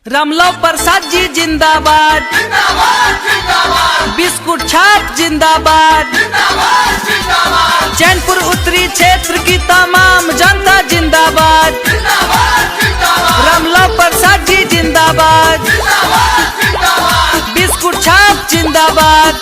रामलाल प्रसाद जी जिंदाबाद, बिस्कुट छाप जिंदाबाद, चैनपुर उत्तरी क्षेत्र की तमाम जनता जिंदाबाद, रामलाल प्रसाद जी जिंदाबाद, बिस्कुट छाप जिंदाबाद।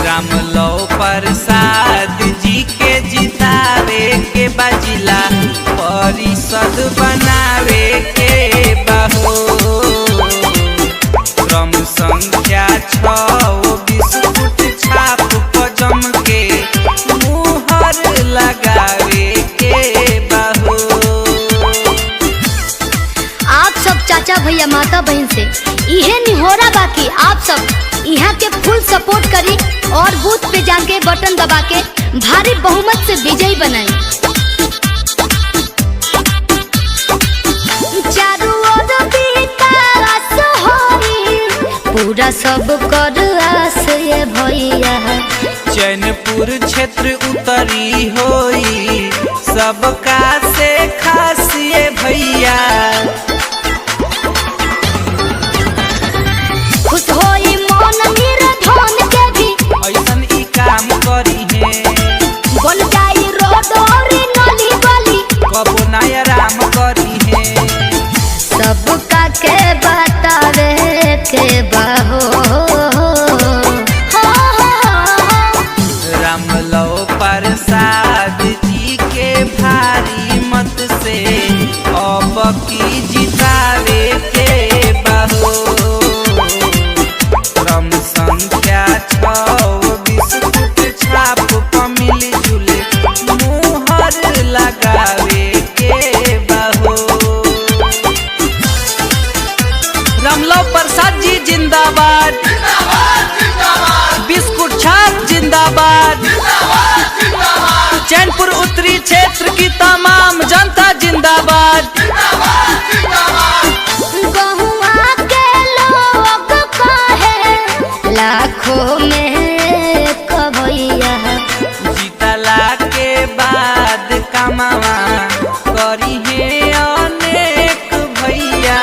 रामलाल प्रसाद जी के जितावे के बजिला परिषद बनावे के बहो, क्रम संख्या 6 बिस्कुट छाप पजम के मुहर लगावे के बहो। आप सब चाचा भैया माता बहन से इहे निहोरा बाकी आप सब यहाँ के फुल सपोर्ट करी और बूथ पे जाके बटन दबा के भारी बहुमत से विजयी बनाई। चारों ओर विकास होई, पूरा सब कर आस ये भैया। चैनपुर क्षेत्र उत्तरी होई सबका से खास ये भैया। खुश होई मन मेरा धन के भी ऐसन ई काम करी है, बन जाई रोड और नली गली, कबो नया राम करी है। सबका के बतावे के बहो। रामलाल प्रसाद जी के भारी मत से अब की जितावे के बहो, क्रम संख्या 6 बिस्कुट छाप पर मिल जुले मुहर लगावे के बहो। रामलाल प्रसाद जी जिंदाबाद, बिस्कुट छाप जिंदाबाद, चैनपुर उत्तरी क्षेत्र की तमाम जनता जिंदाबाद। गहुआ के लोग कहे लाखों में एक भैया, जीतला के बाद कमावा करी है अनेक भैया।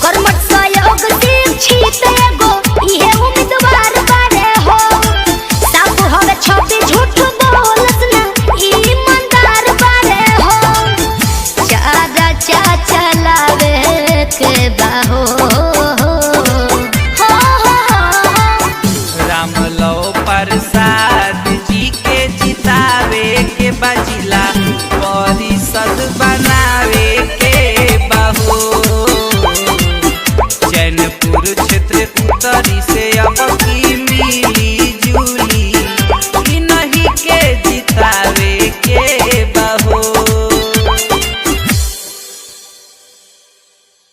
कर्मठ सहयोग शिक्षित एगो इहे उम्मीदवार बारे हो। साफ हवे छवि झूठ बोलत ना ईमानदार बारे हो। चारा चाचा लावे के बाहो। रामलाल प्रसाद जी के जितावे के बजिला परिषद बनावे के बहो, चैनपुर क्षेत्र उत्तरी से अब की